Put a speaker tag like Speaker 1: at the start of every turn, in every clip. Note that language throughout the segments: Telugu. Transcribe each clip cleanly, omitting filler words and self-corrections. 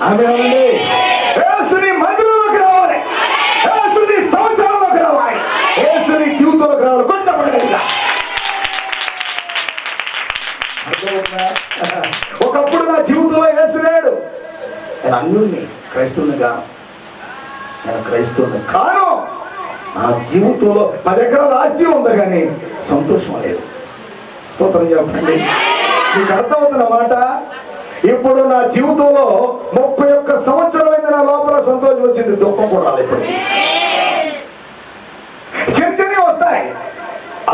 Speaker 1: ఆమె యేసుని మందిరంలోకి రావాలి, యేసుని సంవత్సరంలోకి రావాలి, యేసుని జీవితంలోకి రావాలి. కొంచెం ఒకప్పుడు నా జీవితంలో యేసు లేడు. నేను అన్యుణ్ణి, క్రైస్తవుని కాను, నేను క్రైస్తవుని కాను. నా జీవితంలో 10 ఎకరాల ఆస్తి ఉంది కానీ సంతోషం లేదు. స్తోత్రం చెప్పండి. మీకు అర్థమవుతున్న మాట. ఇప్పుడు నా జీవితంలో 31 సంవత్సరమైంది. నా లోపల సంతోషం వచ్చింది, దుఃఖం కూడా రాలేదు. ఇప్పుడు చిన్న వస్తాయి,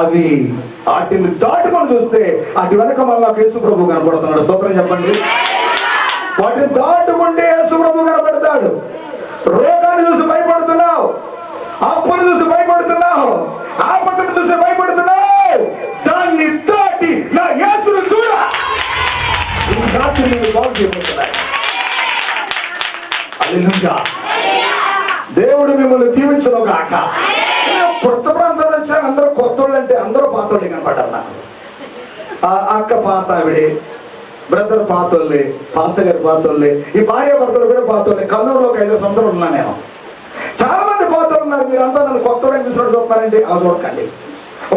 Speaker 1: అవి వాటిని దాటుకొని చూస్తే అటు వెనక మళ్ళీ నాకు యేసు ప్రభు కనపడుతున్నాడు. స్తోత్రం చెప్పండి. వాటిని దాటుకుంటే యేసు ప్రభు కనపడతాడు. రోగాన్ని చూసి భయపడుతున్నావు, అప్పుని చూసి భయపడుతున్నావు, ఆపదను చూసి భయపడుతున్నావు. దాన్ని దాటి నా యేసును చూడ దేవుడు మిమ్మల్ని దీవించను గాక. కొత్త ప్రాంతాలు వచ్చాక అందరూ కొత్త వాళ్ళు అంటే అందరూ పాత వాళ్ళే కనపడ్డారు నాకు. అక్క పాత ఆవిడే, బ్రదర్ పాతోళ్ళే, పాస్టర్ గారి పాతోళ్ళే, ఈ భార్య భర్తలు కూడా పాతోళ్ళే. కల్లూరులో ఒక 5 సంవత్సరాలు ఉన్నా నేను. చాలా మంది పాతోళ్ళు ఉన్నారు. మీరంతా నన్ను కొత్త వాళ్ళని చూసినట్టు చూస్తారండి. అలా చూడకండి.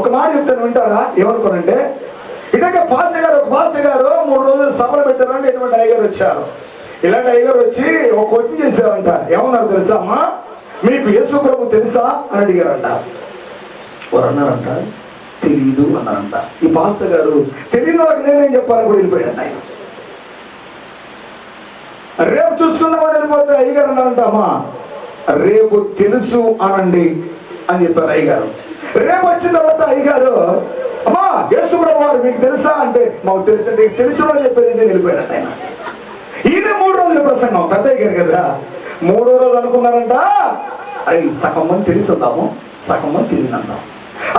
Speaker 1: ఒక మాట చెప్తాను, వింటారా? ఏమనుకోనంటే, ఇలాగే పాస్టర్ గారు 3 రోజులు సభలు పెట్టారంటే ఇటువంటి అయ్యగారు వచ్చారు. ఇలాంటి అయ్యగారు వచ్చి ఒక క్వశ్చన్ చేశారంట. ఏమన్నారు తెలుసా? అమ్మా, మీకు యేసు ప్రభు తెలుసా అని అడిగారంట. వారు అన్నారంట, తెలీదు అన్నారంట. ఈ పాస్టర్ గారు తెలియని వాళ్ళకి నేనేం చెప్పాలని కూడా వెళ్ళిపోయాడు. ఆయన రేపు చూసుకుందామని వెళ్ళిపోతే అయ్యగారు అన్నారంట, అమ్మా రేపు తెలుసు అనండి అని చెప్పారు అయ్యగారు. రేపు వచ్చిన తర్వాత అయ్యగారు, అమ్మా యేసు ప్రభు వారు మీకు తెలుసా అంటే, మాకు తెలుసు అంటే, తెలిసిన వాళ్ళు చెప్పేది నేను వెళ్ళిపోయాడు. ఆయన ఈయన 3 రోజుల ప్రసంగం, పెద్ద అయ్యారు కదా. 3వ రోజు అనుకున్నారంట, అది సగం మంది తెలుసుందాము, సగం మంది తెలియనందాం.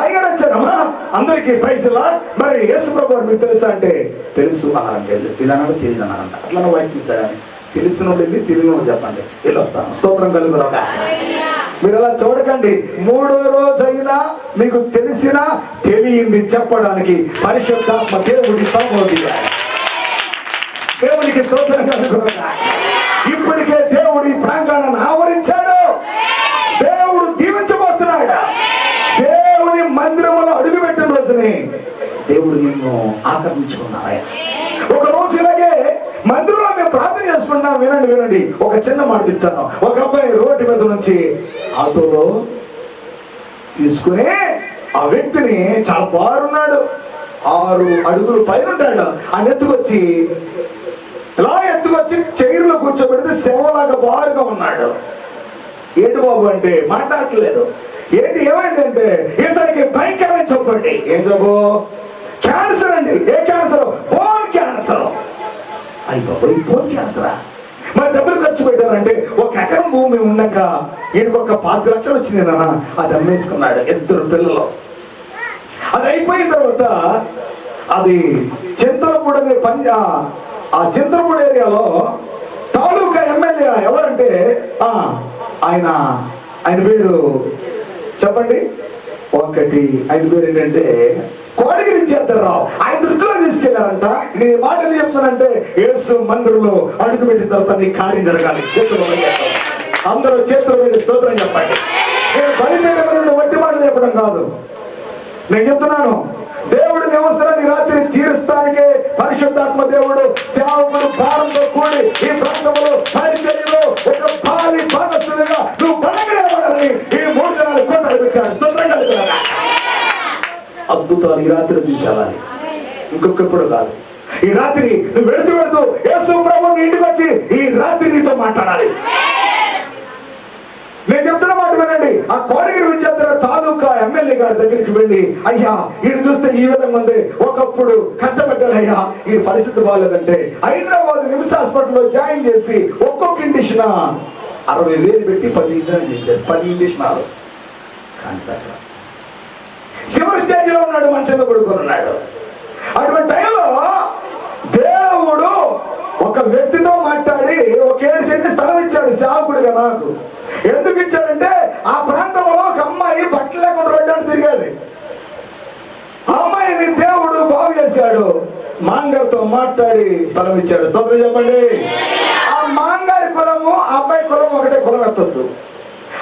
Speaker 1: అయ్యగారు వచ్చారమ్మా, అందరికీ ప్రైజ్ లార్డ్, మరి యేసు ప్రభు వారు మీకు తెలుసా అంటే, తెలుసు అన్నారంటే, విధానాలు తెలియదు అన్నారంట. అట్లా వాయిస్తారని తెలిసిన వాళ్ళు వెళ్ళి తెలియని వాళ్ళు చెప్పండి, వెళ్ళి వస్తాను. స్తోత్రం కలుగురాక. మీరు అలా చూడకండి. 3వ రోజు అయినా మీకు తెలిసినా తెలియంది చెప్పడానికి పరిశుద్ధాత్మ దేవుడి దేవుడికి స్తోత్రం కలుగురాక. ఇప్పటికే దేవుడి ప్రాంగణాన్ని ఆవరించాడు. దేవుడు దీవించబోతున్నాడు. దేవుని మందిరంలో అడుగుపెట్టిన రోజునే దేవుడు నిన్ను ఆకర్షించుకున్నాడు. ఒక రోజు ఇలాగే మందిరంలో మేము ప్రార్థన చేసుకుంటున్నాం. వినండి. ఒక చిన్న మాట చెప్తాను. ఒక అబ్బాయి రోడ్డు మీద నుంచి ఆటోలో తీసుకుని ఆ వ్యక్తిని, చాలా బారున్నాడు, 6 అడుగులు పైన ఉంటాడు, ఆ ఎత్తుకొచ్చి ఇలా ఎత్తుకొచ్చి చైర్లో కూర్చోబెడితే శవలాగా బారుగా ఉన్నాడు. ఏంటి బాబు అంటే మాట్లాడలేదు. ఏంటి ఏమైందంటే, ఇతనికి భయంకరమైన చెప్పండి. ఏం జబ్బు? క్యాన్సర్ అండి. ఏ క్యాన్సర్? Bone cancer. అయిపోయి బోన్ క్యాన్సరా? మరి డబ్బులు ఖర్చు పెట్టారంటే, 1 ఎకరం భూమి ఉన్నాక ఈయనకు ఒక 5 లక్షలు వచ్చింది నాన్న. అది అమ్మేసుకున్నాడు. 2 పిల్లలు. అది అయిపోయిన తర్వాత అది చింతలపూడి అనే ఆ చింతలపూడి ఏరియాలో తాలూకా ఎమ్మెల్యే ఎవరంటే, ఆయన పేరు చెప్పండి. ఆయన పేరు ఏంటంటే కోటగిరి చేద్దారావు. ఆయన దృష్టిలో తీసుకెళ్లారంట. నేను మాటలు చెప్తానంటే, యేసు మందిరంలో అడుగు పెట్టిన తర్వాత నీ కార్యం జరగాలి. చేతులు అందరూ చేతులు పెట్టి స్తోత్రం చెప్పండి. నేను బలిపేట వట్టి మాటలు చెప్పడం కాదు, నేను చెప్తున్నాను. దేవుడి అవసరాన్ని రాత్రి తీరుస్తానికే పరిశుద్ధాత్మ దేవుడు సేవకుడు భారంతో కూడి ఈ ప్రాంతంలో పరిచర్యలో ఒక భారీ భాగస్తులుగా నువ్వు బలగలవాలని ఈ 3 దినాలు కోటలు పెట్టాడు. స్తోత్రంగా అద్భుతాలు ఈ రాత్రి చూసాలని, ఇంకొకప్పుడు కాదు. ఈ రాత్రి నువ్వు వెళుతూ యేసు ప్రభు నీ ఇంటికి వచ్చి ఈ రాత్రి నీతో మాట్లాడాలి. నేను చెప్తున్న మాట వినండి. ఆ కోటగిరి విద్యార్థుల తాలూకా ఎమ్మెల్యే గారి దగ్గరికి వెళ్ళి, అయ్యా ఈయన చూస్తే ఈ విధంగా ఉంది, ఒకప్పుడు కష్టపడ్డాడు అయ్యా, ఈ పరిస్థితి బాగాలేదంటే హైదరాబాద్ నిమ్స్ హాస్పిటల్లో జాయిన్ చేసి ఒక్కొక్క ఇండిషన్ 60,000 పెట్టి 10 ఇంజక్షన్లు చేశారు. 10 ఇండిషనాలు. చివరి స్టేజ్లో ఉన్నాడు, మంచంలో పడుకొని ఉన్నాడు. అటువంటి టైంలో దేవుడు ఒక వ్యక్తితో మాట్లాడి ఒక 7 సెంట్లు స్థలం ఇచ్చాడు సేవకుడిగా నాకు. ఎందుకు ఇచ్చాడంటే, ఆ ప్రాంతంలో ఒక అమ్మాయి బట్టలు లేకుండా రోడ్డు తిరిగేది. ఆ అమ్మాయిని దేవుడు బాగు చేశాడు. మాంగారితో మాట్లాడి స్థలం ఇచ్చాడు. స్తోత్రం చెప్పండి. ఆ మాంగారి కులము ఆ అబ్బాయి కులం ఒకటే, కులం ఎత్తద్దు.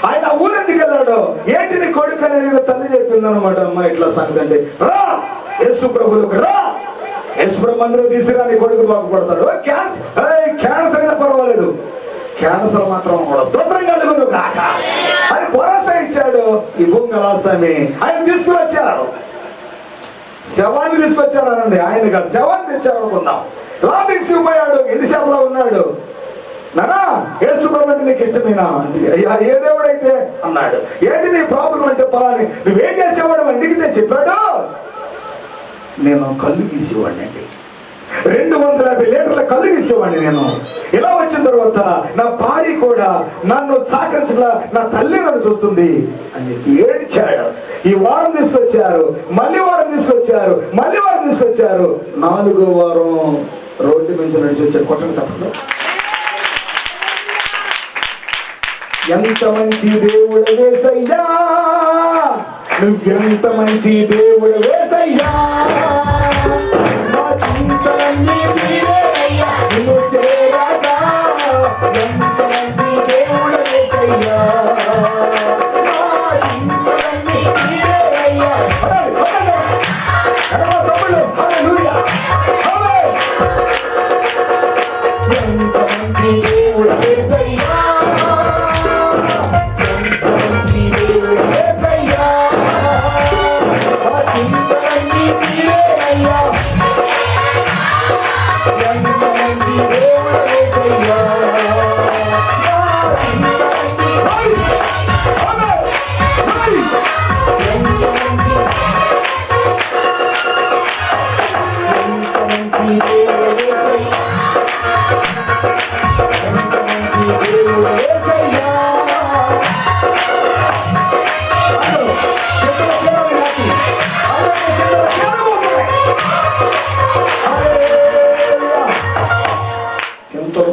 Speaker 1: ఆయన ఊరు ఎందుకు వెళ్ళాడు? ఏంటి నీ కొడుకు అనేది తల్లి చెప్పింది అనమాట. అమ్మ ఇట్లా సంగతి అంటే, రా యేసు ప్రభువులకు రా, యేసు ప్రభు మందిరం తీసుకురా, నీ కొడుకు బాగుపడతాడు. క్యాన్సర్ అయినా పర్వాలేదు, క్యాన్సర్ మాత్రం కూడా స్తోత్రం కలుగును కాక అని భరోసా ఇచ్చాడు ఈ భూంగలాస్వామి. ఆయన తీసుకువచ్చారు, శవాన్ని తీసుకొచ్చారనండి, ఆయన కాదు శవాన్ని తెచ్చారు అనుకుందాం. లాభిక్స్ పోయాడు, ఎండి సేవలో ఉన్నాడు. నానా యేసు ప్రభు అంటే నీకు ఇష్టమేనా? అయ్యా ఏ దేవుడైతే అన్నాడు. ఏంటి నీ ప్రాబ్లం అంటే పలాని, నువ్వేం చేసేవాడు అని అడిగితే చెప్పాడు, నేను కళ్ళు గీసేవాడిని అండి, 250 లీటర్ల కళ్ళు గీసేవాడిని నేను. ఇలా వచ్చిన తర్వాత నా భార్య కూడా నన్ను సహకరించగా నా తల్లి నన్ను చూస్తుంది అని చెప్పి ఏడ్చాడు. ఈ వారం తీసుకొచ్చారు, మళ్ళీ వారం తీసుకొచ్చారు, మళ్ళీ వారం తీసుకొచ్చారు. 4వ వారం రోడ్డు నుంచి నడిచి వచ్చారు. కొట్టండి చెప్పండి. ఎంత మంచి దేవుడు వేసయ్యా, నువ్వెంత మంచి దేవుడు వేసయ్యా, నా చింతలన్నీ తీరేయ్యా నిన్ను చేరగా. ఎంత మంచి దేవుడు వేసయ్యా, నా చింతలన్నీ తీరేయ్యా. ఎంత మంచి దేవుడు వేసయ్యా,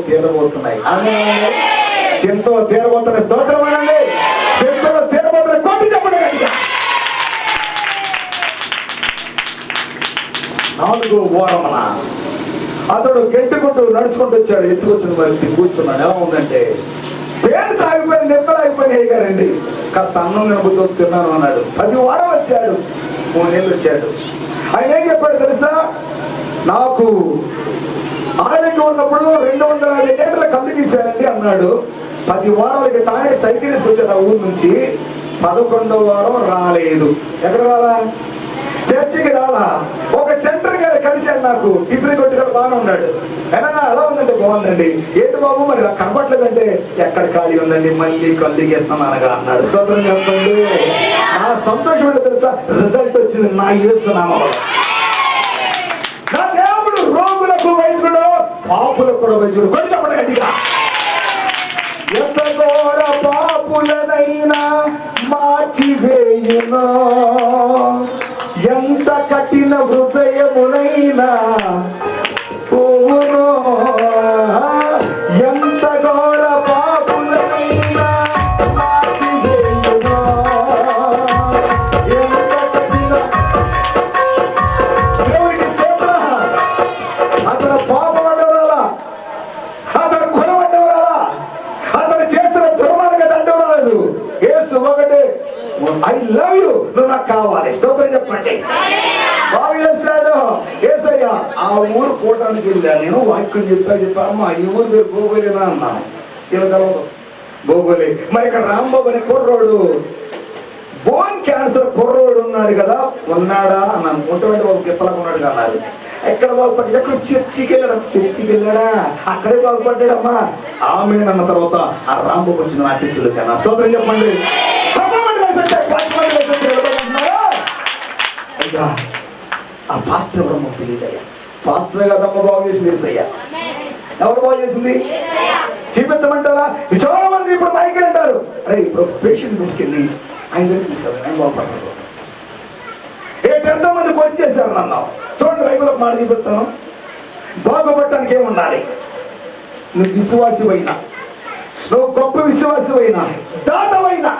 Speaker 1: తీరబోతున్నాయి, చింతలు తీరబోతున్నాయి. స్తోత్రమేనండి, చింతలు తీరబోతున్నాయి. కొట్టి చెప్పండి గట్టిగా. 4వ వారమున అతడు గెంటుకుంటూ నడుచుకుంటూ వచ్చాడు. ఎత్తుకొచ్చిన వ్యక్తి కూర్చున్నాడు. ఎలా ఉందంటే పేరు సాగిపోయి నిప్పలు అయిపోయినాయి గారండి. కాస్త అన్నం నిలబుతో తిన్నాను అన్నాడు. 10 వారం వచ్చాడు, 3 నెలలు వచ్చాడు. ఆయన ఏం చెప్పాడు తెలుసా? నాకు ఆరోగ్యం ఉన్నప్పుడు 250 లీటర్ల కళ్ళు తీశారండి అన్నాడు. 10 వారాలకి తానే సైకిల్ తీసుకొచ్చాడు ఆ ఊరు నుంచి. 11వ వారం రాలేదు. ఎక్కడ రాలా? చర్చికి రాలా. ఒక సెంటర్ గారు కలిశాడు నాకు. టిఫిన్ కొట్టి బాగానే ఉన్నాడు. ఏమన్నా ఎలా ఉందంటే బాగుందండి. ఏంటి బాబు మరి కనపట్లేదంటే, ఎక్కడ ఖాళీ ఉందండి, మళ్ళీ కళ్ళు ఎత్తున్నానగా అన్నాడు. స్తోత్రం చెప్పండి. నా సంతోషం ఏంటో తెలుసా? రిజల్ట్ వచ్చింది నా యేసు నామములో. నా దేవుడు రోగులకు వైద్యుడు, పాపులకు కూడా వైద్యుడు. కొన్ని చెప్పండి గట్టిగా. ఎంత ఘోర పాపులనైనా మార్చివేయును, ఎంత కఠిన హృదయమునైనా పోవును. ఎంత ఘోర పాపులనైనా మార్చివేయును, ఎంత కఠిన. దేవుడికి స్తోత్రం. అతను పాపపడ్డవరాలా, అతను కొనబడ్డవరాలా, అతను చేసిన దుర్మార్గ దండం రాలేదు. యేసు ఒకటే, ఐ లవ్ యూ, నువ్వు నాకు కావాలి. స్తోత్రం చెప్పండి. బాగు చేస్తాడు యేసయ్య. ఆ ఊరు పోవటానికి వెళ్ళా నేను. వాక్యం చెప్పామ్మా ఈ ఊరు పేరు భోగోలేనా అన్నాను. ఇలా కలవదు భోగోలే. మరి ఇక్కడ రాంబాబు అనే కుర్రోడు, బోన్ క్యాన్సర్ కుర్రోడు ఉన్నాడు కదా, ఉన్నాడా అన్నాను. ఉంటే బాబు గిత్తలకు ఉన్నాడు అన్నారు. ఎక్కడ బాగుపడ్డా? ఎక్కడ చర్చికి వెళ్ళాడు. చర్చికి వెళ్ళాడా? అక్కడే బాగుపడ్డాడమ్మా. ఆమె అన్న తర్వాత ఆ రాంబాబు వచ్చిన నా చర్చిలో కన్నా. స్తోత్రం చెప్పండి. ఆ పాత్ర బ్రహ్మ తెలియదయ్యా. పాత్ర కదమ్మ బాగు చేసింది యేసయ్య. ఎవరు బాగు చేసింది? చూపించమంటారా? చాలా మంది ఇప్పుడు మైకిల్ అంటారు, అరే ఇప్పుడు పేషెంట్ తీసుకెళ్ళి ఆయన దగ్గర తీసుకెళ్ళి ఆయన బాగుపడతారు. ఎంతో మంది కొట్టి చేశారు నన్ను. చూడండి బైబిల్ మాట చూపిస్తాను. బాగుపడటానికి ఏముండాలి? నువ్వు విశ్వాసివైనా, నువ్వు గొప్ప విశ్వాసివైనా, దాతవైనా,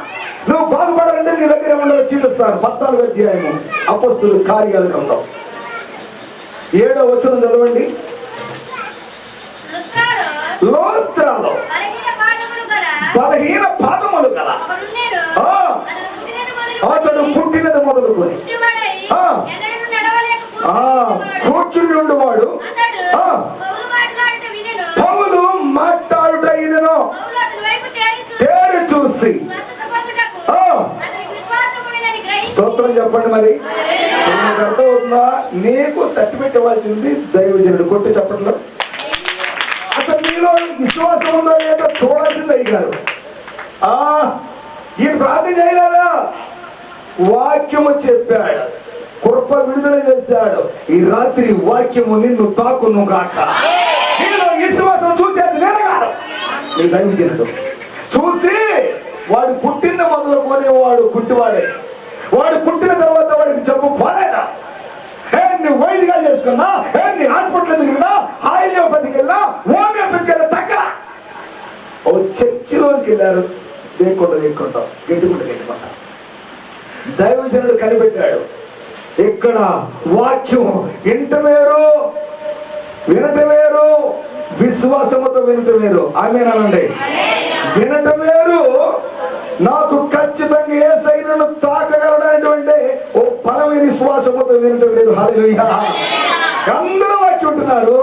Speaker 1: నువ్వు బాగుపడాలంటే నీ దగ్గర ఏమన్నా చూపిస్తారు. 14వ అధ్యాయము అపొస్తలుల కార్యాల గ్రంథం 7వ వచనం చదవండి. లుస్త్రాలో చెప్పండి మరి. నీకు అర్థమవుతుందా? నీకు సర్టిఫికెట్ ఇవ్వాల్సింది దైవజనుడు. కొట్టి చెప్పట్లో అసలు మీలో విశ్వాసం ఉందో లేదో చూడాల్సింది అయ్యారు. ఈయన ప్రార్థన చేయలేదా? వాక్యము చెప్పాడు, కృప విడుదల చేశాడు. ఈ రాత్రి వాక్యము నిన్ను తాకును గాక. నీలో విశ్వాసం చూసేది నేను కాదు, నీ దైవజనుడు. చూసి వాడు పుట్టిన మొదలుకొని వాడు పుట్టివాడే. వాడు పుట్టిన తర్వాత వాడికి జబ్బు పోలేదా? నువ్వు వైద్యుగా చేసుకున్నా, నీ హాస్పిటల్ తిరిగినా, హోమియోపతికి వెళ్ళా, హోమియోపతికి వెళ్ళా తగ్గ. ఓ చర్చిలోకి వెళ్ళారు, దేక్కుంటా గెట్టుకుంటా. దైవజనుడు కనిపెట్టాడు, ఇక్కడ వాక్యం వినటం వేరు, విశ్వాసముతో వినటం వేరు. ఆమేనండి. వినటం వేరు. నాకు ఖచ్చితంగా యేసయ్య నన్ను తాకగలడనేటువంటి ఓ బలమైన విశ్వాసముతో వినటం వేరు. హల్లెలూయా. అందరూ వాక్యం ఉంటున్నారు,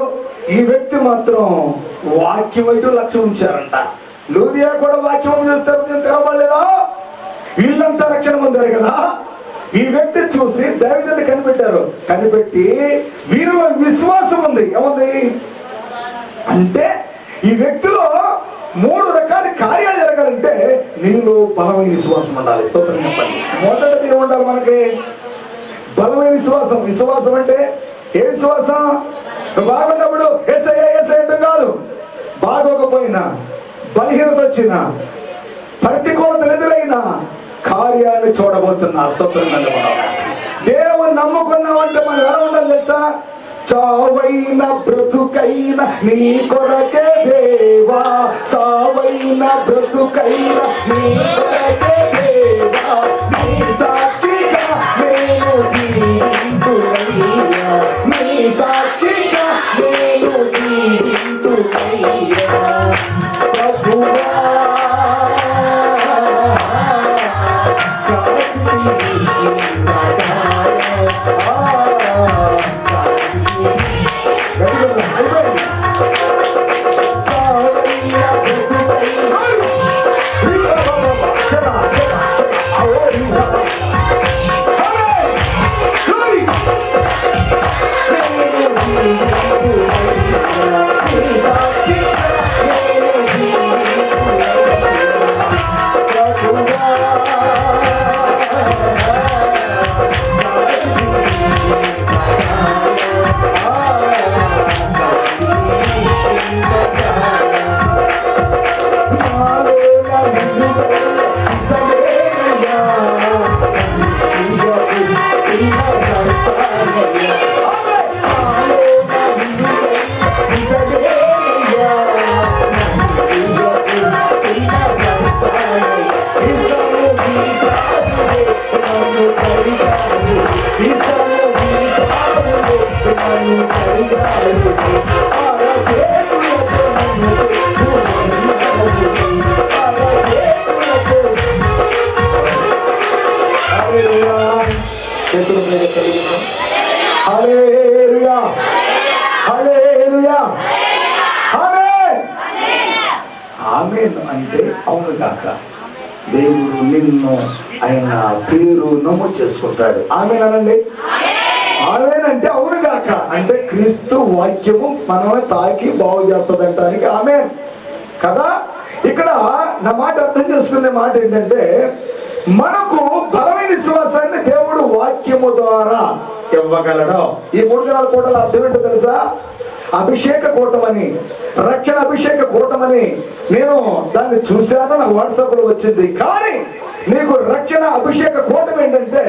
Speaker 1: ఈ వ్యక్తి మాత్రం వాక్యం వైపు లక్ష్యం ఉంచారంట. లూదియా కూడా వాక్యం చూస్తారు, తెరవలేదా? వీళ్ళంతా రక్షణ పొందారు కదా. ఈ వ్యక్తి చూసి దైవజనుడు కనిపెట్టారు. కనిపెట్టి వీరిలో విశ్వాసం ఉంది. ఏముంది అంటే ఈ వ్యక్తిలో 3 రకాల కార్యాలు జరగాలంటే నీలో బలమైన విశ్వాసం ఉండాలి. స్తోత్రం చెప్పండి. మొదటిది ఏముండాలి మనకి? బలమైన విశ్వాసం. విశ్వాసం అంటే ఏ విశ్వాసం? బాగున్నప్పుడు యేసయ్య అంటే కాదు. బాగోకపోయినా, బలహీనత వచ్చినా, ప్రతికూలతలు ఎదురైనా కార్యాన్ని చూడబోతున్నా. స్తోత్రం. దేవుని నమ్ముకున్నామంటే మనం ఎలా ఉండాలి తెలుసా? చావైన బ్రతుకైన నీ కొరకే దేవా, సావైన బ్రతుకైన నీ కొరకే దేవా, నీ సాక్షిగా నేను జీవింతునయ్యా, నీ సాక్షిగా నేను జీవింతునయ్యా ప్రభువా. హల్లెలూయా, హల్లెలూయా, ఆమేన్. ఆమేన్ అంటే అవును కాక దేవుడు నిన్ను ఆయన పేరు నమోదు చేసుకుంటాడు. ఆమేన్ అనండి. ఆమేన్ అంటే అవును కాక అంటే క్రీస్తు వాక్యము మనమే తాకి బాగు చేస్తుందంటానికి ఆమేన్ కదా. ఇక్కడ నా మాట అర్థం చేసుకునే మాట ఏంటంటే, మనకు బలమైన విశ్వాసాన్ని దేవుడు వాక్యము ద్వారా ఇవ్వగలడు. ఈ 3 దినాల కూటల అర్థం ఏంటో తెలుసా? అభిషేక కూటమని, రక్షణ అభిషేక కూటమని నేను దాన్ని చూశాను, నాకు వాట్సాప్ లో వచ్చింది. కానీ నీకు రక్షణ అభిషేక కూటమి ఏంటంటే,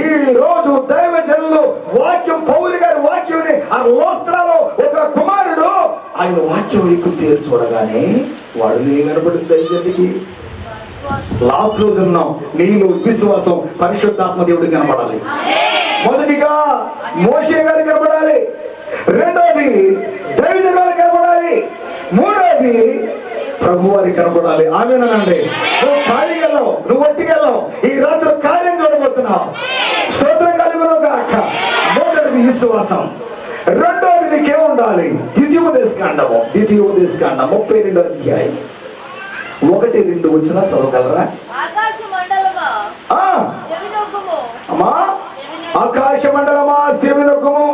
Speaker 1: ఈ రోజు దైవజనులు వాక్యం, పౌలు గారి వాక్యం, ఆ లోస్త్రాలో ఒక కుమారుడు ఆయన వాక్యం ఎక్కువ తీరు చూడగానే వాడు నీ కనబడింది. దైవజనుడికి లాస్ట్ రోజు ఉన్నాం. నీలో విశ్వాసం పరిశుద్ధాత్మ దేవుడికి కనపడాలి. మొదటిగా మోషే గారికి కనపడాలి, రెండోది దైవజనుల గారికి కనపడాలి, మూడోది ప్రభు వారికి కనపడాలి. ఆమేనండి. నువ్వు ఖాళీగెళ్ళవు, నువ్వు ఒట్టిగెళ్ళవు. ఈ రాత్రి కార్యం చూడబోతున్నావు. స్తోత్రం కలుగును గాక. మొదటిది విశ్వాసం, రెండోది నీకేముండాలి? ద్వితీయోపదేశకాండము 32 అధ్యాయం 1-2 వచ్చినా చదవగలరా? అమ్మా ఆకాశ మండలమా శివునకుము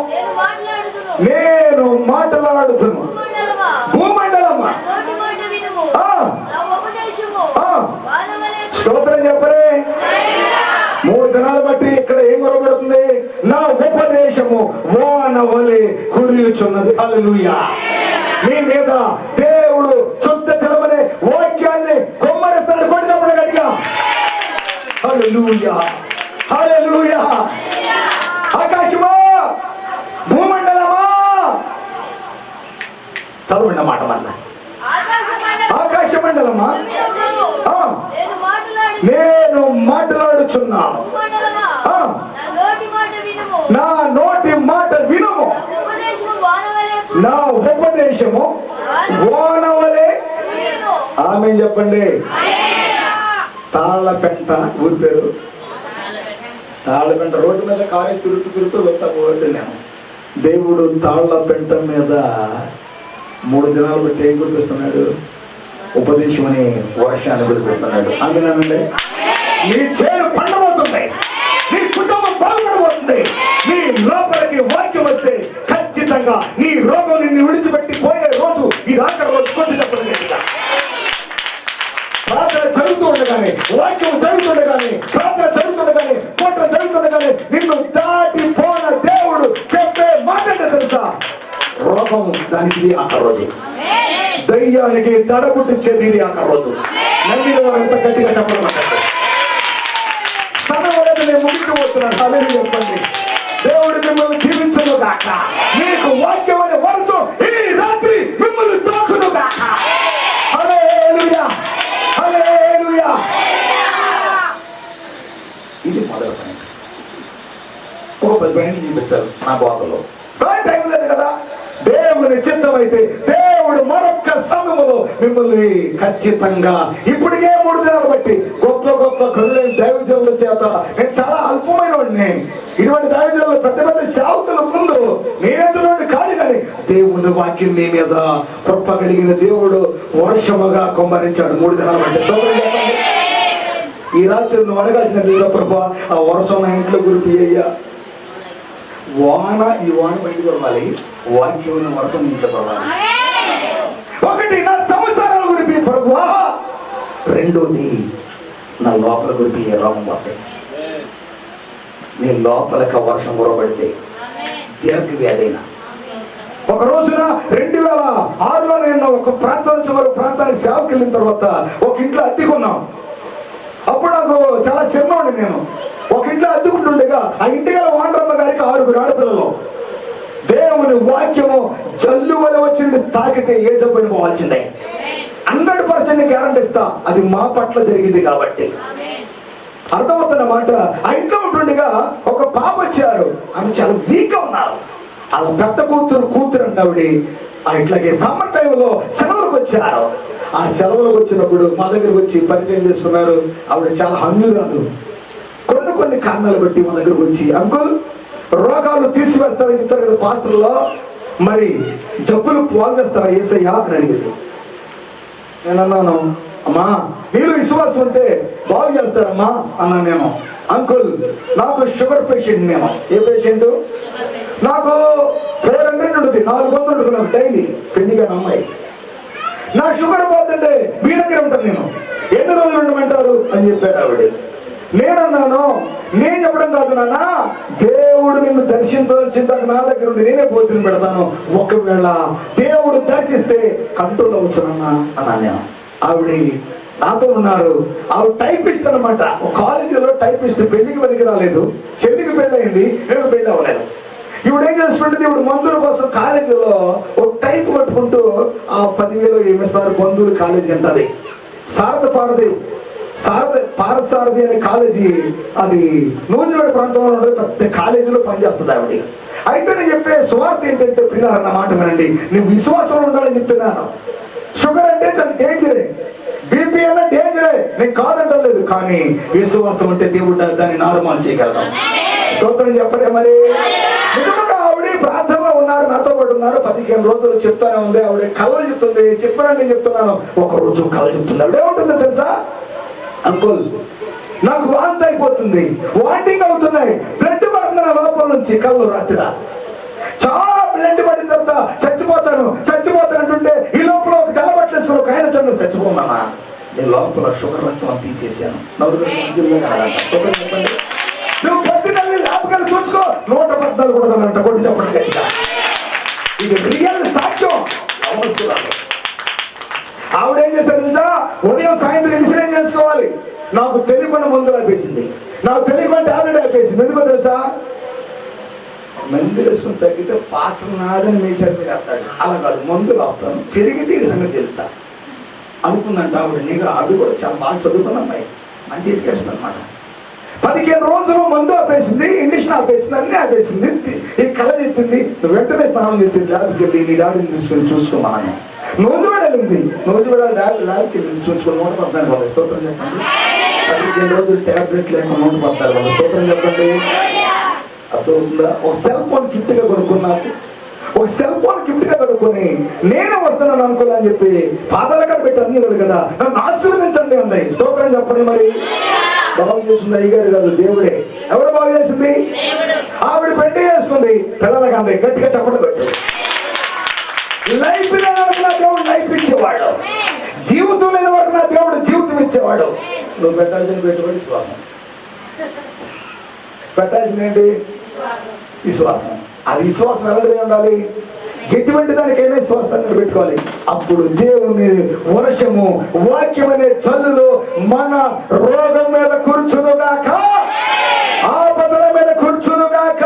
Speaker 1: నేను మాట్లాడుతును, భూమండలమా స్తోత్రం చెప్పరే. 3 దినాలు బట్టి ఇక్కడ ఏం కొరబడుతుంది? నా ఉపదేశము వాన వలె కురియుచున్నది. హల్లెలూయా. మీ మీద దేవుడు శుద్ధ జలమనే వాక్యాన్ని కొమ్మరిస్తాడు. కొట్టినప్పుడు గట్టిగా హల్లెలూయా, హల్లెలూయా. ఆకాశమా భూమండలమా చదవండి మాట వల్ల. ఆకాశ మండలమా నేను మాట్లాడుచున్నాను, నా నోటి మాట వినుము, నా ఉపదేశము వానవలే. ఆమె చెప్పండి. తాళ్ళపెంట ఊరి పేరు తాళ్ళపెంట. రోడ్డు మీద కారేసి తిరుగుతూ వెళ్తా పోతున్నాము. దేవుడు తాళ్ళపెంట మీద 3 దినాలు బట్టి ఏం గుర్తిస్తున్నాడు? ఉపదేశం అనే వర్షాన్ని గుర్తిస్తున్నాడు. అందుకేనండి నీ చేను పండబోతుంది, నీ కుటుంబం బాగుపడబోతుంది. నీ లోపలికి వాక్యం వస్తే ఖచ్చితంగా నీ రోగం నిన్ను విడిచిపెట్టి పోయే రోజు ఈ ఆఖరి రోజు. కొద్ది చెప్పండి. ప్రార్థన జరుగుతూ ఉండగానే, వాక్యం జరుగుతుండగానే, ప్రార్థన జరుగుతుండగానే, కోట జరుగుతుండగానే నిన్ను దాటిపోన దేవుడు చెప్పే మాట తెలుసా? రోగం దానికి ఆఖరి రోజు, దయ్యానికి తడబుట్టించేది ఇది ఆఖరి రోజు. నమ్మిన వారంతా గట్టిగా చెప్పడం సమయం నేను ముగిపోతున్నాను. అదే చెప్పండి. దేవుడు మిమ్మల్ని దీవించను గాక. మీకు వాక్యం అనే వరసు ఈ రాత్రి మిమ్మల్ని తాకును గాక. హల్లెలూయా, హల్లెలూయా. ఇది మొదటి పని. ఒక 10 పాయింట్లు చూపించారు నా బోధలో. టైం లేదు కదా. దేవుని చిత్తం అయితే దేవుడు మరొక సమయంలో మిమ్మల్ని ఖచ్చితంగా ఇప్పటికే 3 దినాలు బట్టి గొప్ప గొప్ప గొర్రె దైవజనుల చేత నేను చాలా అల్పమైన వాడిని. ఇటువంటి దైవజనులు పెద్ద పెద్ద సేవకుల ముందు నేనెంతటి కాదు, కానీ దేవుని వాక్యం మీ మీద కృప కలిగిన దేవుడు వర్షముగా కొమ్మరించాడు 3 దినాలు బట్టి. ఈ రాత్రి నువ్వు అడగాల్సిన ప్రభా ఆ వర్షం నా ఇంట్లో గురిపి అయ్యా. వాన ఈ వాన బయటకు రావాలి, వాక్యం వర్షం ఇంట్లో పడాలి. ఒకటి నా సంవత్సరాల గురిపి ప్రభువా, రెండోది నా లోపల గురిపి రోగం పడతాయి. నీ లోపలకి వర్షం కురబడితే దీర్ఘ వ్యాధైన. ఒక రోజున 2006లో నేను ఒక ప్రాంతం నుంచి మరో ప్రాంతానికి సేవకి వెళ్ళిన తర్వాత ఒక ఇంట్లో అద్దెకున్నాం. అప్పుడు నాకు చాలా చిన్నవాడిని. నేను ఒక ఇంట్లో అద్దెకుంటుండగా ఆ ఇంటి గల వాండ్రమ్మ గారికి 6 ఆడపిల్లలు. దేవుని వాక్యము జల్లు వల్ల వచ్చింది, తాకితే ఏ జబ్బుని పోవాల్సిందే. 100% గ్యారంటీ ఇస్తా, అది మా పట్ల జరిగింది కాబట్టి. అర్థమవుతున్న మాట. ఆ ఇంట్లో ఉంటుండగా ఒక పాప వచ్చారు. ఆమె చాలా వీక్ గా ఉన్నారు. వాళ్ళ పెద్ద కూతురు అంటే ఆవిడ ఆ ఇట్లాగే సమ్మర్ టైంలో సెలవులకు వచ్చారు. ఆ సెలవులకు వచ్చినప్పుడు మా దగ్గరకు వచ్చి పరిచయం చేసుకున్నారు. ఆవిడ చాలా హంగురాలు. కొన్ని కారణాలు బట్టి మా దగ్గరకు వచ్చి, అంకుల్ రోగాలు తీసివేస్తారని చెప్తారు కదా పాత్రలో, మరి జబ్బులు బాగు చేస్తారా యేసయ్య అని అడిగింది. నేను అన్నాను, అమ్మా మీరు విశ్వాసం ఉంటే బాగు చేస్తారమ్మా అన్నాను నేను. అంకుల్ నాకు షుగర్ పేషెంట్. నేను ఏ పేషెంట్? నాకు 400 ఉంటుంది, 400 ఉంటుంది నాకు డైలీ. పెళ్లిగా అమ్మాయి. నా షుగర్ పోతుంటే మీ దగ్గర ఉంటాను నేను, ఎన్ని రోజులు ఉండమంటారు అని చెప్పారు ఆవిడ. నేనన్నాను, నేను చెప్పడం కాదు నాన్న, దేవుడు నిన్ను దర్శించాక నా దగ్గర ఉండి నేనే భోజనం పెడతాను. ఒకవేళ దేవుడు దర్శిస్తే కంట్రోల్ అవచ్చునన్నా అన్నా నేను. ఆవిడ నాతో ఉన్నారు. ఆవిడ టైపిస్ట్ అనమాట. ఒక కాలేజీలో టైపిస్ట్. పెళ్లికి పనికి రాలేదు, చెల్లికి పెళ్లి అయింది, నేను పెళ్లి అవ్వలేదు. ఇప్పుడు ఏం చేసుకుంటుంది, ఇప్పుడు మందుల కోసం కాలేజీలో ఒక టైప్ కొట్టుకుంటూ ఆ 10,000 ఏమిస్తారు బంధువులు కాలేజీ అంటది. భారత సారథి అనే కాలేజీ, అది నూజివేడు ప్రాంతంలో ఉండే పెద్ద కాలేజీలో పనిచేస్తుంది ఆవిడ. అయితే నేను చెప్పే సువార్త ఏంటంటే, పిల్లలన్న మాట వినండి, నువ్వు విశ్వాసంలో ఉండాలని చెప్తున్నాను. షుగర్ అంటే చాలా డేంజరే, బీపీ అన్న డేంజరే, నేను కాదంటలేదు. కానీ విశ్వాసం ఉంటే దేవుడు దాన్ని నార్మల్ చేయగలరు. స్తోత్రం చెప్పడే. మరి నిజంగా ఆవిడ ప్రార్థనలో ఉన్నారు, నాతో పాటు ఉన్నారు. 15 రోజులు చెప్తానే ఉంది. ఆవిడ కళలు చెప్తుంది. చెప్పానని నేను చెప్తున్నాను. ఒక రోజు కళ చెప్తుంది. ఆవిడ ఏముంటుందో తెలుసా? అంకుల్ నాకు వాంతి అయిపోతుంది, వాంటింగ్ అవుతున్నాయి, బ్లడ్ పడుతుంది నా లోపల నుంచి కళ్ళు రాత్రి చాలా బ్లడ్ పడిన తర్వాత చచ్చిపోతాను అంటుంటే ఈ లోపల ఒక తెల్లబట్టలు వేసుకుని ఒక ఆయన చంద్రుడు చచ్చిపోమన్నా నేను లోపల షుగర్ రక్తం తీసేసాను. నువ్వు పొద్దున లాభకాలు చూసుకో 114 కూడా అంట కొట్టి చెప్పండి. ఇది రియల్ సాక్ష్యం. ఆవిడేం చేశారు తెలుసా? ఉదయం సాయంత్రం ఇన్సులిన్ చేసుకోవాలి. నాకు తెలియకుండా మందులు అయిపోయింది, నాకు తెలియకుండా టాబ్లెట్ అయిపోయింది. ఎందుకో తెలుసా? మందులు వేసుకుని తగ్గితే పాత్ర నాదని మేసారి మీద వేస్తాడు. అలా కాదు, మందులు ఆపుతాను పెరిగితే ఈ సంగతి తెలుస్తా అనుకుందంట ఆవిడ. నీకు ఆవిడ కూడా చాలా బాగా చదువుకున్న అమ్మాయి, మంచి ఎడ్యుకేషన్ అనమాట. 15 రోజులు మందు ఆపేసింది, ఇంజక్షన్ ఆపేసింది, అన్నీ ఆపేసింది. ఈ కళ చెప్పింది, నువ్వు వెంటనే స్నానం చేసి ల్యాబ్కి వెళ్ళి నీ డాడీని తీసుకొని చూసుకోమని. నోజువాడ వెళ్ళింది, నోజువాడ ల్యాబ్కి వెళ్ళి చూసుకొని 114 వాళ్ళ స్తోత్రం చెప్పండి. 15 రోజులు ట్యాబ్లెట్ లేక 114 వాళ్ళ స్తోత్రం చెప్పండి. అర్థమవుతుందా? ఒక సెల్ ఫోన్ గిఫ్ట్ గా కొనుక్కున్నాను, ఒక సెల్ ఫోన్ గిఫ్ట్ గా కొనుక్కొని నేనే వస్తున్నాను అనుకోవాలని చెప్పి పాదాల కాడ పెట్టి అన్ని కదా నన్ను ఆశీర్వదించండి అంది. స్తోత్రం చెప్పండి. మరి బాగు చేసింది అయ్యగారు కాదు, దేవుడే. ఎవరు బాగు చేసింది? ఆవిడ పెట్టి చేసుకుంది. పిల్లలకి అంది గట్టిగా చెప్పడం పెట్టు. లైఫ్ లేని వాడికి నా దేవుడు లైఫ్ ఇచ్చేవాడు, జీవితం లేని వాడికి నా దేవుడు జీవితం ఇచ్చేవాడు. నువ్వు పెట్టాల్సిన పెట్టుబడి విశ్వాసం. పెట్టాల్సింది ఏంటి? విశ్వాసం. అది విశ్వాసం ఎలాంటిది ఉండాలి? ఎటువంటి దానికైనా విశ్వాసాన్ని పెట్టుకోవాలి. అప్పుడు దేవుని వర్షము వాక్యం అనే చల్లులు మన రోగం మీద కూర్చునుగాక, ఆపదల మీద కూర్చునుగాక,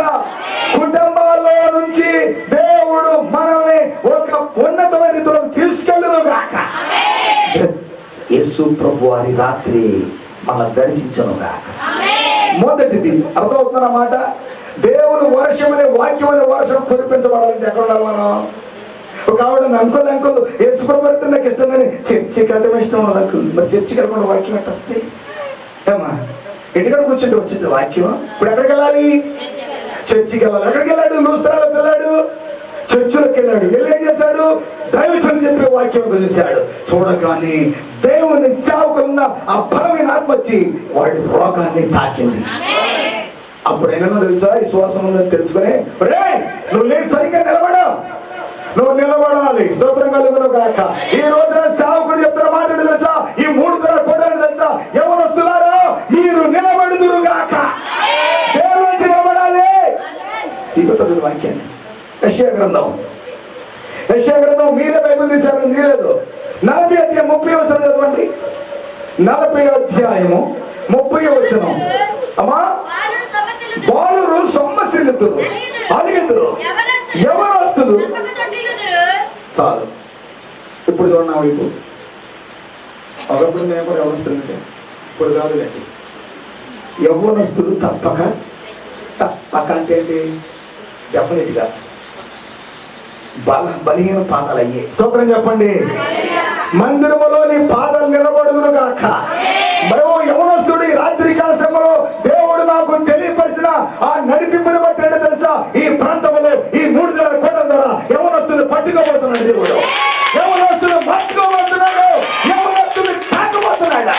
Speaker 1: కుటుంబాల్లో నుంచి దేవుడు మనల్ని ఒక ఉన్నతమైన రీతిలో తీసుకెళ్ళునుగాక. యేసు ప్రభు వారి రాత్రి మన దర్శించనుగాక. మొదటిది అర్థమవుతున్నమాట. దేవుడు వర్షం అనే వాక్యం అనే వర్షం కురిపించబడాలంటే ఎక్కడ ఉండాలి మనం? ఒక ఆవిడ అంకుల్ యేసుప్రభు నాకు ఇష్టం కానీ చర్చికి వెళ్ళటం ఇష్టం ఉన్నది అంకుల్. మరి చర్చికి వెళ్ళకుండా వాక్యం ఎట్టొస్తుంది ఏమా? ఇంటికాడ కూర్చుంటే వచ్చింది వాక్యం. ఇప్పుడు ఎక్కడికి వెళ్ళాలి? చర్చికి వెళ్ళాలి. ఎక్కడికి వెళ్ళాడు? లూస్త్రాలకు వెళ్ళాడు, చర్చిలోకి వెళ్ళాడు. వెళ్ళి ఏం చేశాడు? దైవజనుడు చెప్పే వాక్యం చూశాడు. చూడగానే దేవుని సేవకున్న ఆ బలమైన ఆత్మ వచ్చి వాడి రోగాన్ని తాకింది. అప్పుడు ఏమన్నా తెలుసా? విశ్వాసం ఉందని తెలుసుకుని నువ్వు లేదు సరిగ్గా నిలబడు, నువ్వు నిలబడాలి. స్తోత్రం కలుగును గాక. ఈ రోజున సేవకుడు చెప్తున్న మాట తెలుసా? ఈ 3 తరాల కోటాలు తెలుసా? యవనస్తులారా మీరు నిలబడుదురు గాక. దేవుని నిలబడాలి. ఈ వాక్యాన్ని యెషయా గ్రంథం మీరే బైబిల్ తీశారు, తీయలేదు. 40 అధ్యాయం 30 వచనం చదవండి. 40 అధ్యాయము 30 వచనం. అమ్మా, బాలురు సొమ్మసిల్లుతురు, అలిగితురు, యవనస్తులు. చాలు. ఇప్పుడు చూడండి నా వైపు. ఒకప్పుడు నేను కూడా యవనస్తులు, ఇప్పుడు కాదు లేండి. యవనస్తులు తప్పక అంటే ఏంటి? డెఫినెట్ గా బలహీన పాదాలు అయ్యే. స్తోత్రం చెప్పండి. మందిరములోని పాదాలు నిలబడుదును గాక. మరో యవనస్తుడు ఈ రాత్రి కాల సమయంలో దేవుడు నాకు తెలియపరిచిన ఆ నడిపింపుని బట్టి అంటే తెలుసా? ఈ ప్రాంతంలో ఈ 3 తరాల కోటల ద్వారా యవనస్తులు పట్టుకోబోతున్నాడు దేవుడు. యవనస్తులు పట్టుకోబోతున్నాడు, యవనస్తులు తాకబోతున్నాడు.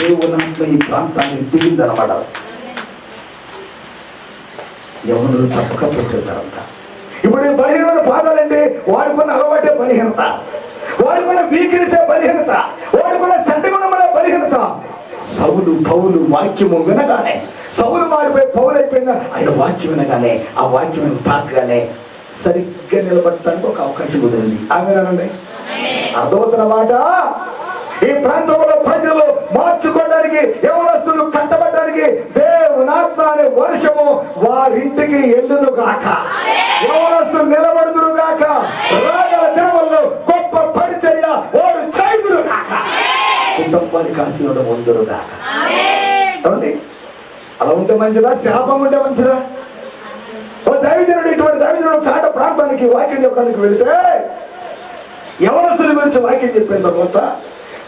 Speaker 1: దేవుడు ఈ ప్రాంతాన్ని దిగిందనమాట. యవనులు తప్పక పెట్టుతారంట. ఇప్పుడు ఈ బలహీన పాదాలండి వాడుకున్న అలవాటే బలహీనత, వాడుకున్న వీక్నెస్ బలహీనత, వాడుకున్న చెడ్డగుణముల బలహీనత. పౌలు వాక్యము వినగానే సౌలు మారిపోయి పౌలు అయిపోయిందా? ఆయన వాక్యం వినగానే ఆ వాక్యం తాకగానే సరిగ్గా నిలబడటానికి ఒక అవకాశం కుదిరింది. ఆమెనండి అర్థమవుతున్న మాట. ఈ ప్రాంతంలో ప్రజలు మార్చుకోవడానికి, యవనస్తులు కట్టబడడానికి దేవునాత్మ అనే వర్షము వారింటికి ఎల్లును గాక. యవనస్తులు నిలబడుదురు గాక. రాగల దినముల్లో గొప్ప పరిచర్య వారు చేయుదురు గాక. కుటుంబానికి ఆశీర్వాదం పొందురు గాక. అలా ఉంటే మంచిదా? శాపం ఉంటే మంచిదా? ఓ దైవజనుడు, ఇటువంటి దైవజనుడు సాట ప్రాంతానికి వాక్యం చెప్పడానికి వెళితే యవనస్తుల గురించి వాక్యం చెప్పిన తర్వాత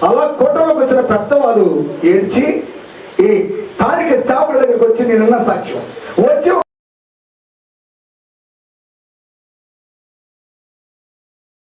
Speaker 1: అలా కోటలోకి వచ్చిన పెద్దవాళ్ళు ఏడ్చి ఈ స్థానిక స్థాపన దగ్గరికి వచ్చి నేనున్న సాక్ష్యం వచ్చి